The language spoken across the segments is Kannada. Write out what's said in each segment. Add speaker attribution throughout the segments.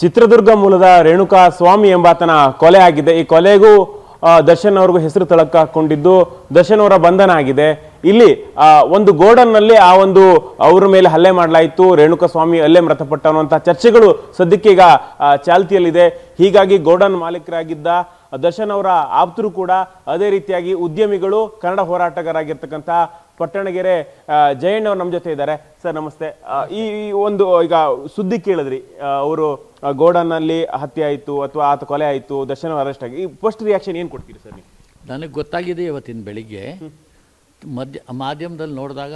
Speaker 1: ಚಿತ್ರದುರ್ಗ ಮೂಲದ ರೇಣುಕಾ ಸ್ವಾಮಿ ಎಂಬಾತನ ಕೊಲೆ ಆಗಿದೆ. ಈ ಕೊಲೆಗೂ ದರ್ಶನ್ ಅವ್ರಿಗೂ ಹೆಸರು ತಳಕಾಕೊಂಡಿದ್ದು ದರ್ಶನ್ ಅವರ ಬಂಧನ ಆಗಿದೆ. ಇಲ್ಲಿ ಒಂದು ಗೋಡನ್ ನಲ್ಲಿ ಅವರ ಮೇಲೆ ಹಲ್ಲೆ ಮಾಡಲಾಯಿತು, ರೇಣುಕಾ ಸ್ವಾಮಿ ಅಲ್ಲೇ ಮೃತಪಟ್ಟ ಅನ್ನುವಂತಹ ಚರ್ಚೆಗಳು ಸದ್ಯಕ್ಕೆ ಈಗ ಚಾಲ್ತಿಯಲ್ಲಿದೆ. ಹೀಗಾಗಿ ಗೋಡನ್ ಮಾಲೀಕರಾಗಿದ್ದ ದರ್ಶನ್ ಅವರ ಆಪ್ತರು ಕೂಡ, ಅದೇ ರೀತಿಯಾಗಿ ಉದ್ಯಮಿಗಳು, ಕನ್ನಡ ಹೋರಾಟಗಾರರಾಗಿರ್ತಕ್ಕಂಥ ಪಟ್ಟಣಗೆರೆ ಜಯಣ್ಣ ಅವರು ನಮ್ಮ ಜೊತೆ ಇದ್ದಾರೆ. ಸರ್ ನಮಸ್ತೆ. ಈ ಒಂದು ಈಗ ಸುದ್ದಿ ಕೇಳಿದ್ರಿ, ಅವರು ಗೋಡನ್ ನಲ್ಲಿ ಹತ್ಯೆ ಆಯಿತು ಅಥವಾ ಆತ ಕೊಲೆ ಆಯಿತು, ದರ್ಶನ್ ಅರೆಸ್ಟ್ ಆಗಿ, ಫಸ್ಟ್ ರಿಯಾಕ್ಷನ್ ಏನು ಕೊಡ್ತೀರಿ ಸರ್ ನೀವು?
Speaker 2: ನನಗೆ ಗೊತ್ತಾಗಿದೆ ಇವತ್ತಿನ ಬೆಳಿಗ್ಗೆ ಮಾಧ್ಯಮದಲ್ಲಿ ನೋಡಿದಾಗ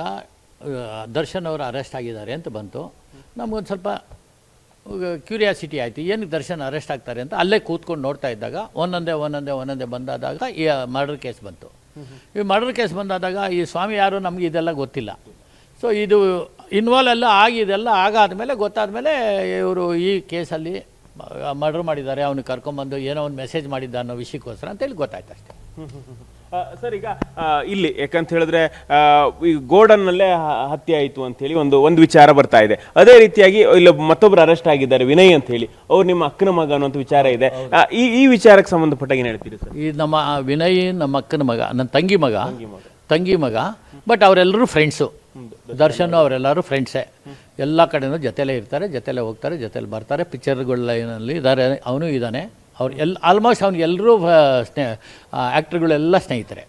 Speaker 2: ದರ್ಶನ್ ಅವರು ಅರೆಸ್ಟ್ ಆಗಿದ್ದಾರೆ ಅಂತ ಬಂತು. ನಮಗೊಂದು ಸ್ವಲ್ಪ ಕ್ಯೂರಿಯಾಸಿಟಿ ಆಯಿತು, ಏನಕ್ಕೆ ದರ್ಶನ್ ಅರೆಸ್ಟ್ ಆಗ್ತಾರೆ ಅಂತ. ಅಲ್ಲೇ ಕೂತ್ಕೊಂಡು ನೋಡ್ತಾ ಇದ್ದಾಗ ಒಂದೊಂದೇ ಬಂದಾದಾಗ ಈ ಮರ್ಡರ್ ಕೇಸ್ ಬಂತು. ಈ ಮರ್ಡರ್ ಕೇಸ್ ಬಂದಾದಾಗ ಈ ಸ್ವಾಮಿ ಯಾರು ನಮಗೆ ಇದೆಲ್ಲ ಗೊತ್ತಿಲ್ಲ. ಸೊ ಇದು ಇನ್ವಾಲ್ವ್ ಎಲ್ಲ ಇದೆಲ್ಲ ಆಗಾದ್ಮೇಲೆ ಗೊತ್ತಾದಮೇಲೆ ಇವರು ಈ ಕೇಸಲ್ಲಿ ಮರ್ಡರ್ ಮಾಡಿದ್ದಾರೆ, ಅವನಿಗೆ ಕರ್ಕೊಂಬಂದು ಏನೋ ಒಂದು ಮೆಸೇಜ್ ಮಾಡಿದ್ದ ಅನ್ನೋ ವಿಷಯಕ್ಕೋಸ್ಕರ ಅಂತೇಳಿ ಗೊತ್ತಾಯ್ತು ಅಷ್ಟೇ.
Speaker 1: ಸರ್ ಈಗ ಇಲ್ಲಿ ಯಾಕಂತ ಹೇಳಿದ್ರೆ ಈ ಗೋಡನ್ ನಲ್ಲೇ ಹತ್ಯೆ ಆಯಿತು ಅಂತ ಹೇಳಿ ಒಂದು ವಿಚಾರ ಬರ್ತಾ ಇದೆ. ಅದೇ ರೀತಿಯಾಗಿ ಇಲ್ಲಿ ಮತ್ತೊಬ್ರು ಅರೆಸ್ಟ್ ಆಗಿದ್ದಾರೆ, ವಿನಯ್ ಅಂತ ಹೇಳಿ, ಅವ್ರು ನಿಮ್ಮ ಅಕ್ಕನ ಮಗ ಅನ್ನೋಂಥ ವಿಚಾರ ಇದೆ. ಈ ವಿಚಾರಕ್ಕೆ ಸಂಬಂಧಪಟ್ಟಾಗ ಏನು ಹೇಳ್ತೀರಿ ಸರ್?
Speaker 2: ಈ ನಮ್ಮ ವಿನಯ್ ನಮ್ಮ ಅಕ್ಕನ ಮಗ, ನನ್ನ ತಂಗಿ ಮಗ. ಬಟ್ ಅವರೆಲ್ಲರೂ ಫ್ರೆಂಡ್ಸು, ದರ್ಶನ್ ಅವರೆಲ್ಲರೂ ಫ್ರೆಂಡ್ಸೇ. ಎಲ್ಲ ಕಡೆನೂ ಜೊತೆಲೇ ಇರ್ತಾರೆ, ಜೊತೆಲೇ ಹೋಗ್ತಾರೆ, ಜೊತೆಲಿ ಬರ್ತಾರೆ. ಪಿಕ್ಚರ್ಗಳಲ್ಲಿ ಇದ್ದಾರೆ, ಅವನು ಇದ್ದಾನೆ. ಅವ್ರು ಆಲ್ಮೋಸ್ಟ್ ಅವ್ನಿಗೆಲ್ಲರೂ ಆ್ಯಕ್ಟ್ರುಗಳೆಲ್ಲ ಸ್ನೇಹಿತರೆ.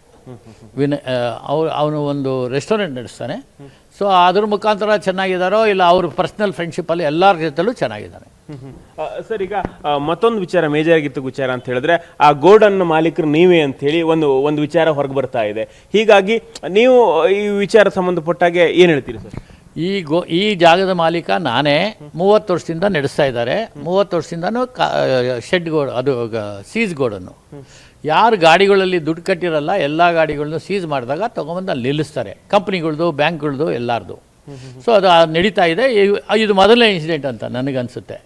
Speaker 2: ಅವನು ಒಂದು ರೆಸ್ಟೋರೆಂಟ್ ನಡೆಸ್ತಾನೆ. ಸೊ ಅದ್ರ ಮುಖಾಂತರ ಚೆನ್ನಾಗಿದ್ದಾರೋ ಇಲ್ಲ ಅವ್ರ ಪರ್ಸ್ನಲ್ ಫ್ರೆಂಡ್ಶಿಪ್ಪಲ್ಲಿ ಎಲ್ಲರ ಜೊತೆಲೂ ಚೆನ್ನಾಗಿದ್ದಾನೆ.
Speaker 1: ಸರ್ ಈಗ ಮತ್ತೊಂದು ವಿಚಾರ, ಮೇಜರ್ ಆಗಿತ್ತು ವಿಚಾರ ಅಂತ ಹೇಳಿದ್ರೆ, ಆ ಗೋಡನ್ ಮಾಲೀಕರು ನೀವೇ ಅಂತ ಹೇಳಿ ಒಂದು ವಿಚಾರ ಹೊರಗೆ ಬರ್ತಾ ಇದೆ. ಹೀಗಾಗಿ ನೀವು ಈ ವಿಚಾರ ಸಂಬಂಧಪಟ್ಟಾಗೆ ಏನು ಹೇಳ್ತೀರಿ ಸರ್?
Speaker 2: ಈ ಜಾಗದ ಮಾಲೀಕ ನಾನೇ. 30 ವರ್ಷದಿಂದ ನಡೆಸ್ತಾ ಇದ್ದಾರೆ. 30 ವರ್ಷದಿಂದನೂ ಶೆಡ್ ಗೋಡ್, ಅದು ಸೀಸ್ ಗೋಡನ್ನು. ಯಾರು ಗಾಡಿಗಳಲ್ಲಿ ದುಡ್ಡು ಕಟ್ಟಿರಲ್ಲ ಎಲ್ಲ ಗಾಡಿಗಳನ್ನೂ ಸೀಸ್ ಮಾಡಿದಾಗ ತೊಗೊಂಬಂದು ಅಲ್ಲಿ ನಿಲ್ಲಿಸ್ತಾರೆ, ಕಂಪ್ನಿಗಳ್ದು, ಬ್ಯಾಂಕ್ಗಳ್ದು, ಎಲ್ಲರದು. ಸೊ ಅದು ನಡೀತಾ ಇದೆ. ಇದು ಮೊದಲನೇ ಇನ್ಸಿಡೆಂಟ್ ಅಂತ ನನಗನ್ಸುತ್ತೆ.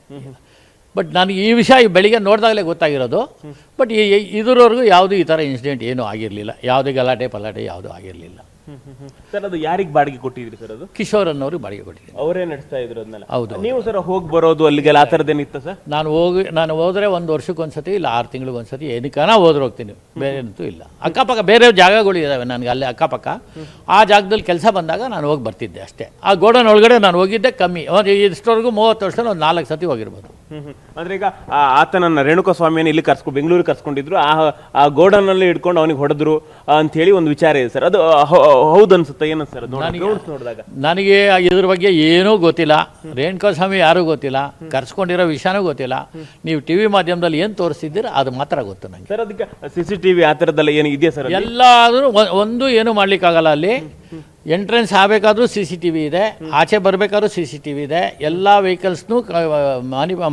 Speaker 2: ಬಟ್ ನನಗೆ ಈ ವಿಷಯ ಬೆಳಿಗ್ಗೆ ನೋಡಿದಾಗಲೇ ಗೊತ್ತಾಗಿರೋದು. ಬಟ್ ಇದರವರೆಗೂ ಯಾವುದೂ ಈ ಥರ ಇನ್ಸಿಡೆಂಟ್ ಏನೂ ಆಗಿರಲಿಲ್ಲ, ಯಾವುದೇ ಗಲಾಟೆ ಪಲಾಟೆ ಯಾವುದೂ ಆಗಿರಲಿಲ್ಲ.
Speaker 1: ಸರ್ ಅದು ಯಾರಿಗೆ ಬಾಡಿಗೆ ಕೊಟ್ಟಿದ್ರಿ ಸರ್? ಅದು
Speaker 2: ಕಿಶೋರ್ ಅನ್ನೋರಿಗೆ ಬಾಡಿಗೆ ಕೊಟ್ಟಿದ್ದೀನಿ.
Speaker 1: ಅವರೇ ನಡೆಸ್ತಾ ಇದ್ರು ಅದನ್ನೆಲ್ಲ?
Speaker 2: ಹೌದು.
Speaker 1: ನೀವು ಸರ್ ಹೋಗಿ ಬರೋದು ಅಲ್ಲಿಗೆಲ್ಲ ಆ ಥರದ್ದೇನಿತ್ತು ಸರ್?
Speaker 2: ನಾನು ಹೋದರೆ 1 ವರ್ಷಕ್ಕೊಂದ್ಸತಿ ಇಲ್ಲ 6 ತಿಂಗಳಿಗೊಂದ್ಸತಿ ಏನಕ್ಕಾನ ಹೋಗ್ತೀನಿ, ಬೇರೆ ಏನಂತೂ ಇಲ್ಲ. ಅಕ್ಕಪಕ್ಕ ಬೇರೆ ಜಾಗಗಳು ಇದ್ದಾವೆ ನನಗೆ ಅಲ್ಲೇ ಅಕ್ಕಪಕ್ಕ. ಆ ಜಾಗದಲ್ಲಿ ಕೆಲಸ ಬಂದಾಗ ನಾನು ಹೋಗಿ ಬರ್ತಿದ್ದೆ ಅಷ್ಟೇ. ಆ ಗೋಡನ್ ಒಳಗಡೆ ನಾನು ಹೋಗಿದ್ದೆ ಕಮ್ಮಿ. ಇಷ್ಟವರೆಗೂ 30 ವರ್ಷದಲ್ಲಿ ಒಂದು 4 ಸತಿ ಹೋಗಿರ್ಬೋದು.
Speaker 1: ಅಂದ್ರೆ ಈಗ ಆತನನ್ನ ರೇಣುಕಾ ಸ್ವಾಮಿಯನ್ನು ಇಲ್ಲಿ ಬೆಂಗಳೂರಿಗೆ ಕರ್ಸ್ಕೊಂಡಿದ್ರು, ಆ ಗೋಡನ್ ಅಲ್ಲಿ ಇಟ್ಕೊಂಡು ಅವನಿಗೆ ಹೊಡೆದ್ರು ಅಂತ ಹೇಳಿ ಒಂದು ವಿಚಾರ ಇದೆ ಸರ್. ಅದು ಹೌದು ಅನ್ಸುತ್ತೆ? ಏನು ಸರ್ ನೋಡಿದಾಗ?
Speaker 2: ನನಗೆ ಇದ್ರ ಬಗ್ಗೆ ಏನೂ ಗೊತ್ತಿಲ್ಲ. ರೇಣುಕಾ ಸ್ವಾಮಿ ಯಾರೂ ಗೊತ್ತಿಲ್ಲ, ಕರ್ಸ್ಕೊಂಡಿರೋ ವಿಷಯನೂ ಗೊತ್ತಿಲ್ಲ. ನೀವು ಟಿವಿ ಮಾಧ್ಯಮದಲ್ಲಿ ಏನು ತೋರಿಸ್ತಿದ್ದೀರ ಅದು ಮಾತ್ರ ಗೊತ್ತು ನನಗೆ
Speaker 1: ಸರ್. ಅದಕ್ಕೆ CCTV ಆ ಥರದ್ದೆಲ್ಲ ಏನು ಇದೆಯಾ ಸರ್?
Speaker 2: ಎಲ್ಲಾದರೂ ಒಂದು ಏನೂ ಮಾಡ್ಲಿಕ್ಕಾಗಲ್ಲ. ಅಲ್ಲಿ ಎಂಟ್ರೆನ್ಸ್ ಆಗಬೇಕಾದ್ರೂ CCTV ಇದೆ, ಆಚೆ ಬರಬೇಕಾದ್ರೂ CCTV ಇದೆ. ಎಲ್ಲ ವೆಹಿಕಲ್ಸ್ನು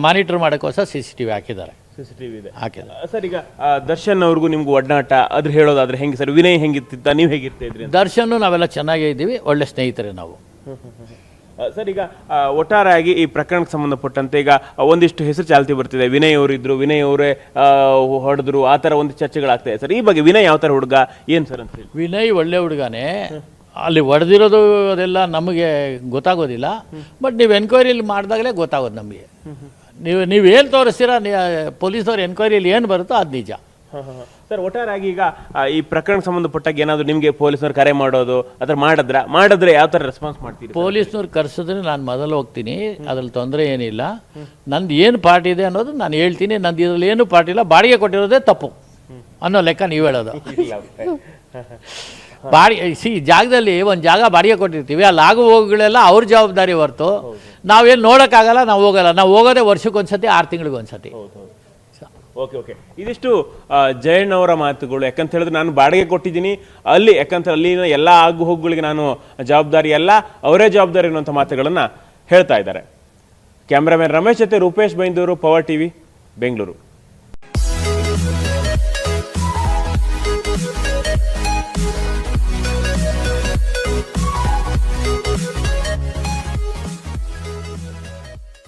Speaker 2: ಮಾನಿಟರ್ ಮಾಡೋಕ್ಕೋಸ್ಕರ CCTV ಹಾಕಿದ್ದಾರೆ.
Speaker 1: CCTV ಇದೆ ಸರ್. ಈಗ ದರ್ಶನ್ ಅವ್ರಿಗೂ ನಿಮ್ಗೂ ಒಡನಾಟ ಅದ್ರ ಹೇಳೋದಾದ್ರೆ ಹೆಂಗೆ ಸರ್? ವಿನಯ್ ಹೆಂಗಿರ್ತಿದ್ದ, ನೀವು ಹೇಗಿರ್ತಾ ಇದ್ರಿ?
Speaker 2: ದರ್ಶನ್ ನಾವೆಲ್ಲ ಚೆನ್ನಾಗೇ ಇದ್ದೀವಿ, ಒಳ್ಳೆ ಸ್ನೇಹಿತರೆ ನಾವು.
Speaker 1: ಸರ್ ಈಗ ಒಟ್ಟಾರೆಯಾಗಿ ಈ ಪ್ರಕರಣಕ್ಕೆ ಸಂಬಂಧಪಟ್ಟಂತೆ ಈಗ ಒಂದಿಷ್ಟು ಹೆಸರು ಚಾಲ್ತಿ ಬರ್ತಿದೆ. ವಿನಯ್ ಅವರಿದ್ರು, ವಿನಯ್ ಅವರೇ ಹೊಡೆದ್ರು, ಆ ಥರ ಒಂದು ಚರ್ಚೆಗಳಾಗ್ತದೆ ಸರ್. ಈ ಬಗ್ಗೆ ವಿನಯ್ ಯಾವ ಥರ ಹುಡುಗ ಏನು ಸರ್ ಅಂತ ಹೇಳಿ?
Speaker 2: ವಿನಯ್ ಒಳ್ಳೆ ಹುಡುಗನೇ. ಅಲ್ಲಿ ಹೊಡೆದಿರೋದು ಅದೆಲ್ಲ ನಮಗೆ ಗೊತ್ತಾಗೋದಿಲ್ಲ. ಬಟ್ ನೀವು ಎನ್ಕ್ವೈರಿಯಲ್ಲಿ ಮಾಡಿದಾಗಲೇ ಗೊತ್ತಾಗೋದು ನಮಗೆ. ನೀವೇನು ತೋರಿಸ್ತೀರಾ, ಪೊಲೀಸವ್ರ ಎನ್ಕ್ವೈರಿಯಲ್ಲಿ ಏನು ಬರುತ್ತೋ ಅದು ನಿಜ
Speaker 1: ಸರ್. ಒಟ್ಟಾರೆಯಾಗಿ ಈಗ ಈ ಪ್ರಕರಣಕ್ಕೆ ಸಂಬಂಧಪಟ್ಟಾಗ ಏನಾದರೂ ನಿಮಗೆ ಪೊಲೀಸ್ನವ್ರು ಕರೆ ಮಾಡೋದು ಅಥವಾ ಮಾಡಿದ್ರೆ ಯಾವ ಥರ ರೆಸ್ಪಾನ್ಸ್ ಮಾಡ್ತೀರಿ?
Speaker 2: ಪೊಲೀಸ್ನವ್ರು ಕರೆಸಿದ್ರೆ ನಾನು ಮೊದಲು ಹೋಗ್ತೀನಿ, ಅದ್ರಲ್ಲಿ ತೊಂದರೆ ಏನಿಲ್ಲ. ನಂದು ಏನು ಪಾರ್ಟಿ ಇದೆ ಅನ್ನೋದು ನಾನು ಹೇಳ್ತೀನಿ. ನಂದು ಇದರಲ್ಲಿ ಏನು ಪಾರ್ಟಿ ಇಲ್ಲ, ಬಾಡಿಗೆ ಕೊಟ್ಟಿರೋದೇ ತಪ್ಪು ಅನ್ನೋ ಲೆಕ್ಕ ನೀವು ಹೇಳೋದು. ಜಾಗದಲ್ಲಿ ಒಂದು ಜಾಗ ಬಾಡಿಗೆ ಕೊಟ್ಟಿರ್ತೀವಿ, ಅಲ್ಲಿ ಆಗು ಹೋಗುಗಳೆಲ್ಲ ಅವ್ರ ಜವಾಬ್ದಾರಿ ಹೊರತು ನಾವೇನು ನೋಡೋಕ್ಕಾಗಲ್ಲ. ನಾವು ಹೋಗಲ್ಲ. ನಾವು ಹೋಗೋದೇ ವರ್ಷಕ್ಕೊಂದ್ಸತಿ, 6 ತಿಂಗಳಿಗೊಂದ್ಸತಿ.
Speaker 1: ಓಕೆ. ಇದಿಷ್ಟು ಜಯಣ್ಣ ಅವರ ಮಾತುಗಳು. ಯಾಕಂತ ಹೇಳಿದ್ರೆ ನಾನು ಬಾಡಿಗೆ ಕೊಟ್ಟಿದ್ದೀನಿ ಅಲ್ಲಿ, ಯಾಕಂತ ಅಲ್ಲಿನ ಎಲ್ಲ ಆಗು ಹೋಗುಗಳಿಗೆ ನಾನು ಜವಾಬ್ದಾರಿ ಅಲ್ಲ, ಅವರೇ ಜವಾಬ್ದಾರಿ ಅನ್ನುವಂಥ ಮಾತುಗಳನ್ನು ಹೇಳ್ತಾ ಇದ್ದಾರೆ. ಕ್ಯಾಮ್ರಾಮನ್ ರಮೇಶ್ ಜೊತೆ ರೂಪೇಶ್ ಬೈಂದೂರು, ಪವರ್ ಟಿವಿ, ಬೆಂಗಳೂರು.